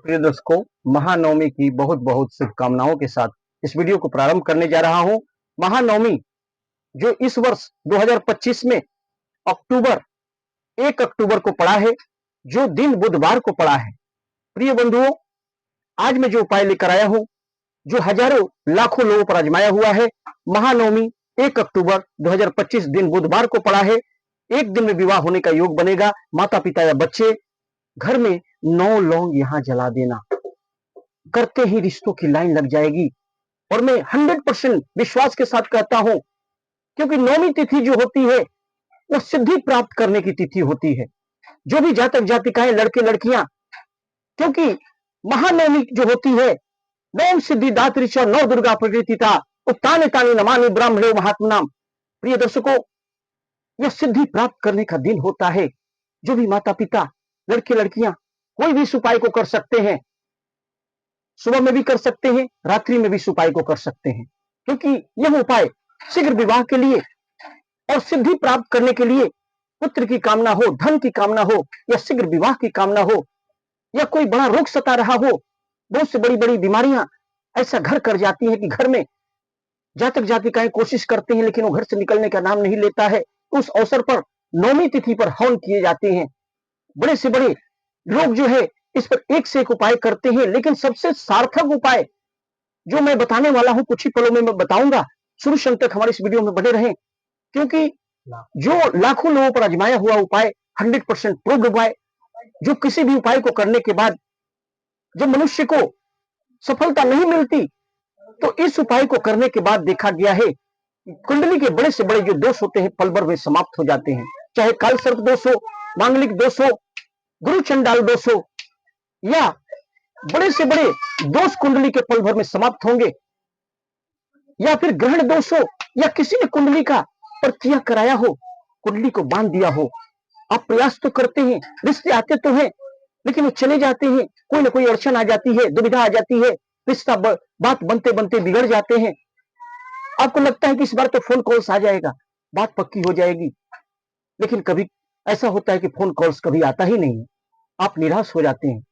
प्रिय दर्शकों, महानवमी की बहुत बहुत शुभकामनाओं के साथ इस वीडियो को प्रारंभ करने जा रहा हूं। महानवमी जो इस वर्ष 2025 में अक्टूबर 1 अक्टूबर को पड़ा है, जो दिन बुधवार को पड़ा है। प्रिय बंधुओं, आज मैं जो उपाय लेकर आया हूं, जो हजारों लाखों लोगों पर आजमाया हुआ है। महानवमी 1 अक्टूबर 2025 दिन बुधवार को पड़ा है। एक दिन में विवाह होने का योग बनेगा। माता पिता या बच्चे घर में 9 लौंग यहां जला देना, करते ही रिश्तों की लाइन लग जाएगी। और मैं 100% विश्वास के साथ कहता हूं, क्योंकि नौमी तिथि जो होती है वह सिद्धि प्राप्त करने की तिथि होती है। जो भी जातक जातिकाएं, लड़के लड़कियां, क्योंकि महानवमी जो होती है, नौम सिद्धि दात्री च नौ दुर्गा प्रकृतिता उत्ताने तानी नमामि ब्राह्मणे महात्मनाम। प्रिय दर्शकों, यह सिद्धि प्राप्त करने का दिन होता है। जो भी माता पिता, लड़के लड़कियां कोई भी इस उपाय को कर सकते हैं। सुबह में भी कर सकते हैं, रात्रि में भी इस उपाय को कर सकते हैं, क्योंकि यह उपाय शीघ्र विवाह के लिए और सिद्धि प्राप्त करने के लिए, पुत्र की कामना हो, धन की कामना हो, या शीघ्र विवाह की कामना हो, या कोई बड़ा रोग सता रहा हो, बहुत से बड़ी बड़ी बीमारियां ऐसा घर कर जाती है कि घर में जातक जातिकाएं कोशिश करते हैं लेकिन वो घर से निकलने का नाम नहीं लेता है। उस अवसर पर नौमी तिथि पर हवन किए जाते हैं। बड़े से बड़े लोग जो है इस पर एक से एक उपाय करते हैं, लेकिन सबसे सार्थक उपाय जो मैं बताने वाला हूं, कुछ ही पलों में मैं बताऊंगा। शुरू से अंत तक हमारे इस वीडियो में बने रहें, क्योंकि जो लाखों लोगों पर आजमाया हुआ उपाय, 100% प्रूव्ड उपाय, जो किसी भी उपाय को करने के बाद जब मनुष्य को सफलता नहीं मिलती, तो इस उपाय को करने के बाद देखा गया है कुंडली के बड़े से बड़े जो दोष होते हैं पल भर में समाप्त हो जाते हैं। चाहे काल सर्प दोष हो, मांगलिक दोष हो, गुरु चंडाल दोष हो, या बड़े से बड़े दोष कुंडली के पल भर में समाप्त होंगे, या फिर ग्रहण दोष हो, या किसी ने कुंडली का प्रक्रिया कराया हो, कुंडली को बांध दिया हो। आप प्रयास तो करते हैं, रिश्ते आते तो हैं, लेकिन वो चले जाते हैं। कोई ना कोई अड़चन आ जाती है, दुविधा आ जाती है, रिश्ता बात बनते बनते बिगड़ जाते हैं। आपको लगता है कि इस बार तो फोन कॉल्स आ जाएगा, बात पक्की हो जाएगी, लेकिन कभी ऐसा होता है कि फोन कॉल्स कभी आता ही नहीं है। आप निराश हो जाते हैं।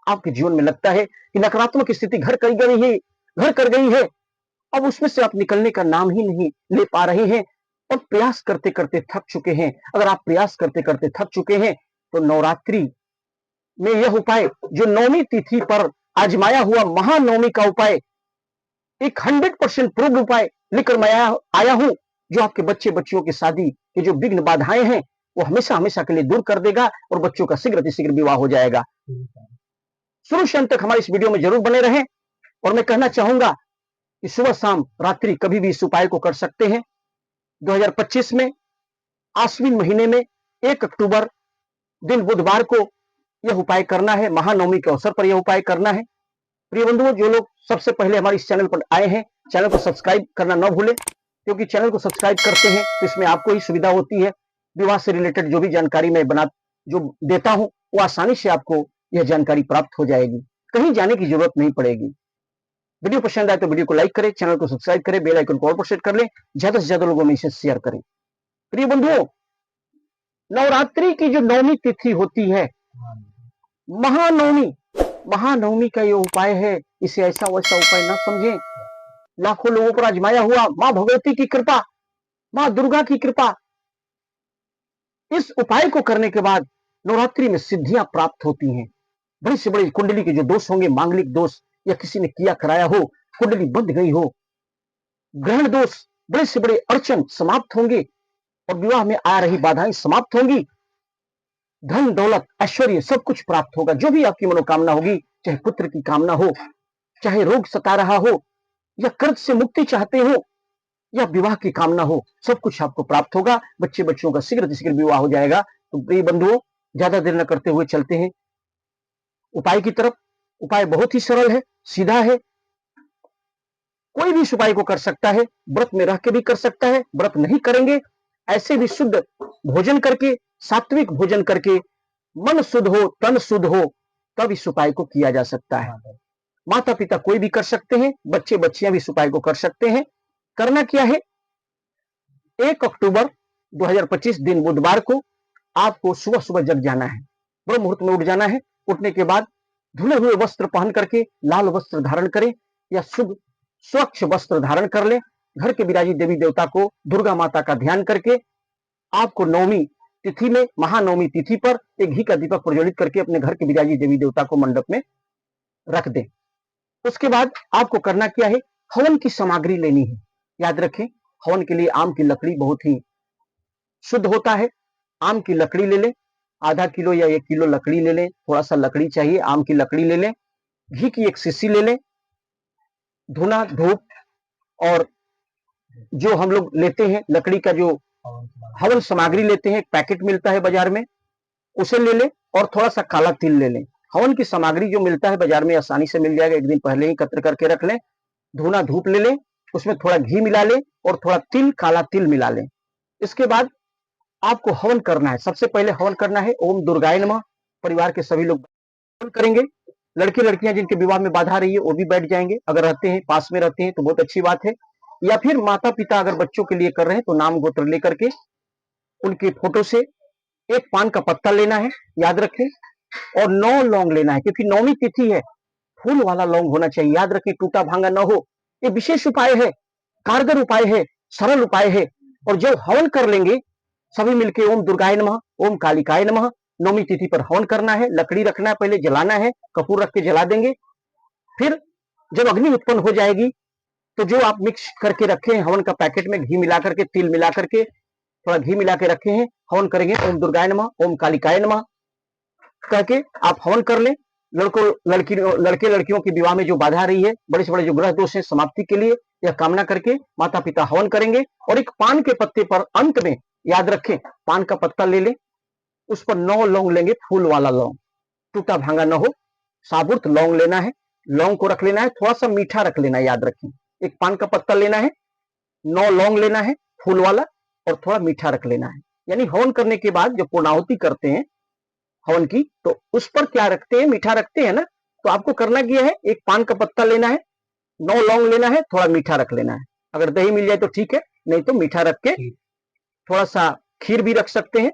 आपके जीवन में लगता है कि नकारात्मक स्थिति घर कर गई है। अब उसमें से आप निकलने का नाम ही नहीं ले पा रहे हैं और प्रयास करते करते थक चुके हैं। अगर आप प्रयास करते करते थक चुके हैं, तो नवरात्रि में यह उपाय, जो नौमी तिथि पर आजमाया हुआ महानवमी का उपाय, एक 100% प्रूव्ड उपाय लेकर मैं आया हूं, जो आपके बच्चे बच्चियों की शादी के जो विघ्न बाधाएं हैं, वो हमेशा हमेशा के लिए दूर कर देगा और बच्चों का शीघ्र अतिशीघ्र विवाह हो जाएगा। शुरू से अंत तक हमारे इस वीडियो में जरूर बने रहें। और मैं कहना चाहूंगा कि सुबह शाम रात्रि कभी भी इस उपाय को कर सकते हैं। 2025 में आश्विन महीने में 1 अक्टूबर दिन बुधवार को यह उपाय करना है। महानवमी के अवसर पर यह उपाय करना है। प्रिय बंधुओं, जो लोग सबसे पहले हमारे इस चैनल पर आए हैं, चैनल को सब्सक्राइब करना न भूलें, क्योंकि चैनल को सब्सक्राइब करते हैं तो इसमें आपको ही सुविधा होती है। विवाह से रिलेटेड जो भी जानकारी मैं जो देता हूं, वो आसानी से आपको यह जानकारी प्राप्त हो जाएगी, कहीं जाने की जरूरत नहीं पड़ेगी। वीडियो पसंद आए तो वीडियो को लाइक करें, चैनल को सब्सक्राइब करें, बेल आइकन को ऑल पर सेट कर लें, ज्यादा से ज्यादा लोगों में इसे शेयर करें। प्रिय बंधुओं, नवरात्रि की जो नौमी तिथि होती है, महानवमी का ये उपाय है। इसे ऐसा वैसा उपाय ना समझें। लाखों लोगों पर आजमाया हुआ, मां भगवती की कृपा, मां दुर्गा की कृपा, इस उपाय को करने के बाद नवरात्रि में सिद्धियां प्राप्त होती हैं। बड़े से बड़े कुंडली के जो दोष होंगे, मांगलिक दोष, या किसी ने किया कराया हो, कुंडली बंध गई हो, ग्रहण दोष, बड़े से बड़े अड़चन समाप्त होंगे और विवाह में आ रही बाधाएं समाप्त होंगी। धन दौलत ऐश्वर्य सब कुछ प्राप्त होगा। जो भी आपकी मनोकामना होगी, चाहे पुत्र की कामना हो, चाहे रोग सता रहा हो, या कर्ज से मुक्ति चाहते हो, या विवाह की कामना हो, सब कुछ आपको प्राप्त होगा। बच्चे बच्चियों का शीघ्र विवाह हो जाएगा। तो प्रिय बंधुओं, ज्यादा देर न करते हुए चलते हैं उपाय की तरफ। उपाय बहुत ही सरल है, सीधा है, कोई भी इस उपाय को कर सकता है। व्रत में रह के भी कर सकता है, व्रत नहीं करेंगे ऐसे भी शुद्ध भोजन करके, सात्विक भोजन करके, मन शुद्ध हो, तन शुद्ध हो, तब इस उपाय को किया जा सकता है। माता पिता कोई भी कर सकते हैं, बच्चे बच्चियां भी इस उपाय को कर सकते हैं। करना क्या है, 1 अक्टूबर 2025 दिन बुधवार को आपको सुबह सुबह जग जाना है, ब्रह्म मुहूर्त में उठ जाना है। उठने के बाद धुले हुए वस्त्र पहन करके लाल वस्त्र धारण करें या शुभ स्वच्छ वस्त्र धारण कर ले। घर के विराजी देवी देवता को दुर्गा माता का ध्यान करके आपको नवमी तिथि में, महानवमी तिथि पर एक घी का दीपक प्रज्वलित करके अपने घर के विराजी देवी देवता को मंडप में रख दें। उसके बाद आपको करना क्या है, हवन की सामग्री लेनी है। याद रखें, हवन के लिए आम की लकड़ी बहुत ही शुद्ध होता है। आम की लकड़ी ले लें, आधा किलो या 1 किलो लकड़ी ले लें। थोड़ा सा लकड़ी चाहिए, आम की लकड़ी ले लें। घी की एक शीशी ले लें। धुना, धूप और जो हम लोग लेते हैं लकड़ी का जो हवन सामग्री लेते हैं, एक पैकेट मिलता है बाजार में, उसे ले लें और थोड़ा सा काला तिल ले लें। हवन की सामग्री जो मिलता है बाजार में आसानी से मिल जाएगा, एक दिन पहले ही एकत्र करके रख लें। धुना धूप ले लें, उसमें थोड़ा घी मिला लें और थोड़ा तिल, काला तिल मिला लें। इसके बाद आपको हवन करना है। सबसे पहले हवन करना है ओम दुर्गाय नमः। परिवार के सभी लोग हवन करेंगे। लड़के लड़कियां जिनके विवाह में बाधा रही है वो भी बैठ जाएंगे। अगर रहते हैं, पास में रहते हैं तो बहुत अच्छी बात है। या फिर माता पिता अगर बच्चों के लिए कर रहे हैं तो नाम गोत्र लेकर के उनके फोटो से एक पान का पत्ता लेना है, याद रखें, और 9 लौंग लेना है, क्योंकि नौवीं तिथि है, फूल वाला लौंग होना चाहिए। याद रखें, टूटा भांगा न हो। ये विशेष उपाय है, कारगर उपाय है, सरल उपाय है। और जब हवन कर लेंगे सभी मिलके ओम दुर्गाय नमः, ओम कालिकाय नमः, नौवीं तिथि पर हवन करना है। लकड़ी रखना है, पहले जलाना है, कपूर रख के जला देंगे। फिर जब अग्नि उत्पन्न हो जाएगी तो जो आप मिक्स करके रखे हैं हवन का पैकेट में, घी मिला करके, तिल मिला करके, थोड़ा घी मिला के रखे हैं, हवन करेंगे ओम दुर्गाय नमः, ओम कालिकाय नमः कह के आप हवन कर लें। लड़के लड़कियों के विवाह में जो बाधा रही है, बड़े से बड़े जो ग्रह दोष है, समाप्ति के लिए यह कामना करके माता पिता हवन करेंगे। और एक पान के पत्ते पर अंत में, याद रखें, पान का पत्ता ले लें, उस पर 9 लौंग लेंगे, फूल वाला लौंग, टूटा भांगा न हो, साबुत लौंग लेना है। लौंग को रख लेना है, थोड़ा सा मीठा रख लेना है। याद रखें, एक पान का पत्ता लेना है, 9 लौंग लेना है फूल वाला, और थोड़ा मीठा रख लेना है। यानी हवन करने के बाद जब पूर्णाहुति करते हैं हवन की, तो उस पर क्या रखते हैं, मीठा रखते हैं ना। तो आपको करना क्या है, एक पान का पत्ता लेना है, 9 लौंग लेना है, थोड़ा मीठा रख लेना है। अगर दही मिल जाए तो ठीक है, नहीं तो मीठा रख के, थोड़ा सा खीर भी रख सकते हैं,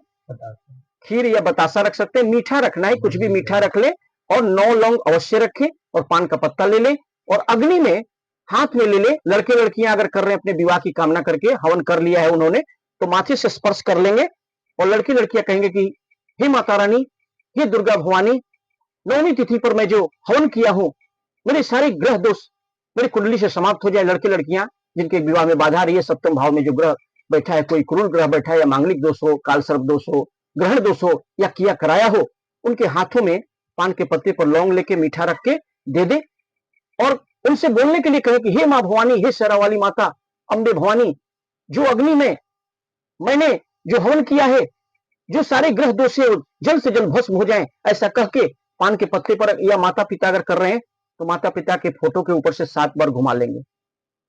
खीर या बतासा रख सकते हैं। मीठा रखना है, कुछ भी मीठा रख ले, और 9 लौंग अवश्य रखें, और पान का पत्ता ले लें, और अग्नि में हाथ में ले ले। लड़के लड़कियां अगर कर रहे हैं अपने विवाह की कामना करके, हवन कर लिया है उन्होंने, तो माथे से स्पर्श कर लेंगे। और लड़की लड़कियां कहेंगे कि हे माता रानी, हे दुर्गा भवानी, नौवीं तिथि पर मैं जो हवन किया हूं, मेरे सारे ग्रह दोष मेरी कुंडली से समाप्त हो जाए। लड़के लड़कियां जिनके विवाह में बाधा रही है, सप्तम भाव में जो ग्रह बैठा है, कोई क्रूर ग्रह बैठा है, या मांगलिक दोष हो, काल सर्प दोष हो, ग्रहण दोष हो, या किया कराया हो, उनके हाथों में पान के पत्ते पर लौंग लेके मीठा रख के दे दे, और उनसे बोलने के लिए कहे कि हे मां भवानी, हे शेरा वाली माता, अम्बे भवानी, जो अग्नि में मैंने जो हवन किया है, जो सारे ग्रह दोष से जल्द से जल्द भस्म हो जाएं, ऐसा कह के पान के पत्ते पर, या माता पिता अगर कर रहे हैं तो माता पिता के फोटो के ऊपर से 7 बार घुमा लेंगे,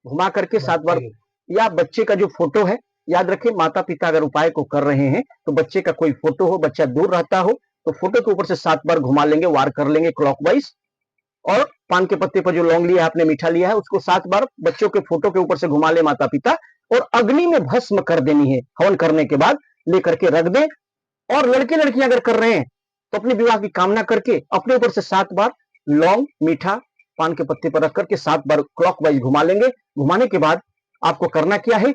घुमा करके 7 बार। या बच्चे का जो फोटो है, याद रखें, माता पिता अगर उपाय को कर रहे हैं तो बच्चे का कोई फोटो हो, बच्चा दूर रहता हो, तो फोटो के ऊपर से 7 बार घुमा लेंगे, वार कर लेंगे क्लॉकवाइज। और पान के पत्ते पर जो लौंग लिया है आपने, मीठा लिया है, उसको 7 बार बच्चों के फोटो के ऊपर से घुमा ले माता पिता, और अग्नि में भस्म कर देनी है। हवन करने के बाद लेकर के रख दे। और लड़के लड़कियां अगर कर रहे हैं तो अपने विवाह की कामना करके अपने ऊपर से 7 बार लौंग मीठा पान के पत्ते पर रख करके 7 बार क्लॉकवाइज घुमा लेंगे। घुमाने के बाद आपको करना क्या है,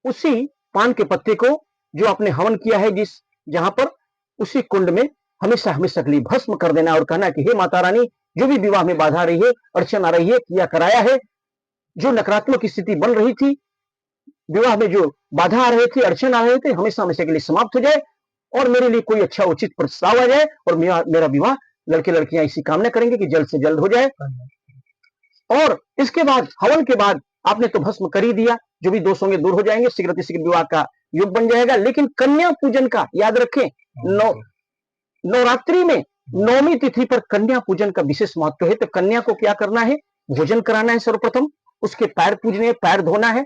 उसी पान के पत्ते को जो आपने हवन किया है जिस जहां पर, उसी कुंड में हमेशा हमेशा के लिए भस्म कर देना, और कहना कि हे माता रानी, जो भी विवाह में बाधा रही है, अड़चन आ रही है, किया कराया है, जो नकारात्मक स्थिति बन रही थी, विवाह में जो बाधा आ रहे थे, अड़चन आ रहे थे, हमेशा हमेशा के लिए समाप्त हो जाए, और मेरे लिए कोई अच्छा उचित प्रस्ताव आ जाए, और मेरा विवाह, लड़के लड़कियां इसी कामना करेंगे कि जल्द से जल्द हो जाए। और इसके बाद, हवन के बाद आपने तो भस्म कर ही दिया, जो भी दोष होंगे दूर हो जाएंगे, शीघ्र शीघ्र विवाह का युग बन जाएगा। लेकिन कन्या पूजन का याद रखें, नवरात्रि में नौवीं तिथि पर कन्या पूजन का विशेष महत्व है। तो कन्या को क्या करना है, भोजन कराना है सर्वप्रथम, उसके पैर पूजने, पैर धोना है,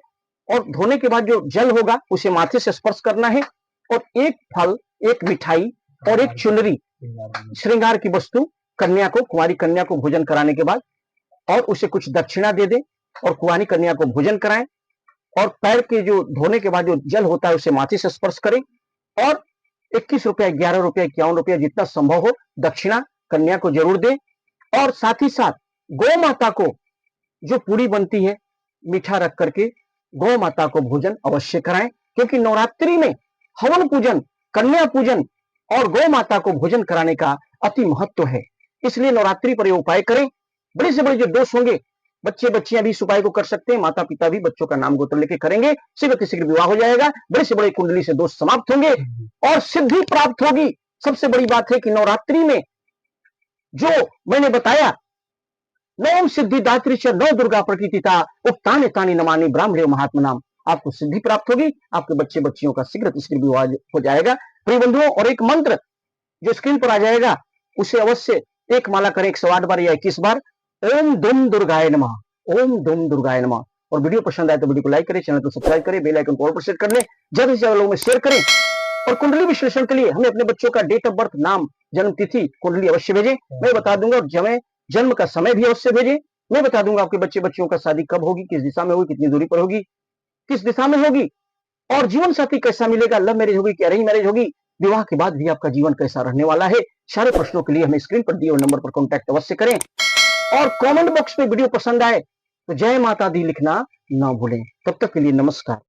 और धोने के बाद जो जल होगा उसे माथे से स्पर्श करना है, और एक फल, एक मिठाई और एक चुनरी, श्रृंगार की वस्तु कन्या को, कुंवारी कन्या को भोजन कराने के बाद, और उसे कुछ दक्षिणा दे दे, और कुंवारी कन्या को भोजन कराएं, और पैर के जो धोने के बाद जो जल होता है उसे माथे से स्पर्श करें, और 21 रुपया, 11 रुपया, 51 रुपया, जितना संभव हो दक्षिणा कन्या को जरूर दें। और साथ ही साथ गौ माता को जो पूरी बनती है मीठा रख करके गौ माता को भोजन अवश्य कराएं, क्योंकि नवरात्रि में हवन पूजन, कन्या पूजन और गौ माता को भोजन कराने का अति महत्व है। इसलिए नवरात्रि पर यह उपाय करें। बड़े से बड़े जो दोष होंगे, बच्चे बच्चियां भी इस उपाय को कर सकते हैं, माता पिता भी बच्चों का नाम गोत्र लेके करेंगे, शीघ्र शीघ्र विवाह हो जाएगा, बड़े से बड़े कुंडली से दोष समाप्त होंगे और सिद्धि प्राप्त होगी। सबसे बड़ी बात है कि नवरात्रि में जो मैंने बताया, नवम सिद्धिदात्री च नव दुर्गा प्रकृतिता उक्तानि तानि नमानि ब्राह्मणे महात्मा नाम, आपको सिद्धि प्राप्त होगी, आपके बच्चे बच्चियों का शीघ्र विवाह हो जाएगा। प्रिय बंधुओं, और एक मंत्र जो स्क्रीन पर आ जाएगा उसे अवश्य एक माला करें 108 बार या 21 बार। ओम दुम दुर्गाय नमः, ओम दुम दुर्गाय नमः। और वीडियो पसंद आए तो वीडियो को लाइक करें, चैनल को सब्सक्राइब करें, बेल आइकन को ऑल पर सेट कर लें, ज्यादा से ज्यादा लोगों में शेयर करें। और कुंडली विश्लेषण के लिए हमें अपने बच्चों का डेट ऑफ बर्थ, नाम, जन्म तिथि, कुंडली अवश्य भेजें। मैं बता दूंगा जन्म का समय भी अवश्य भेजें। मैं बता दूंगा आपके बच्चे बच्चियों का शादी कब होगी, किस दिशा में होगी, कितनी दूरी पर होगी, किस दिशा में होगी, और जीवन साथी कैसा मिलेगा, लव मैरिज होगी कि अरेंज मैरिज होगी, विवाह के बाद भी आपका जीवन कैसा रहने वाला है। सारे प्रश्नों के लिए हमें स्क्रीन पर दिए हुए नंबर पर कॉन्टैक्ट अवश्य करें। और कमेंट बॉक्स में वीडियो पसंद आए तो जय माता दी लिखना ना भूलें। तब तक के लिए नमस्कार।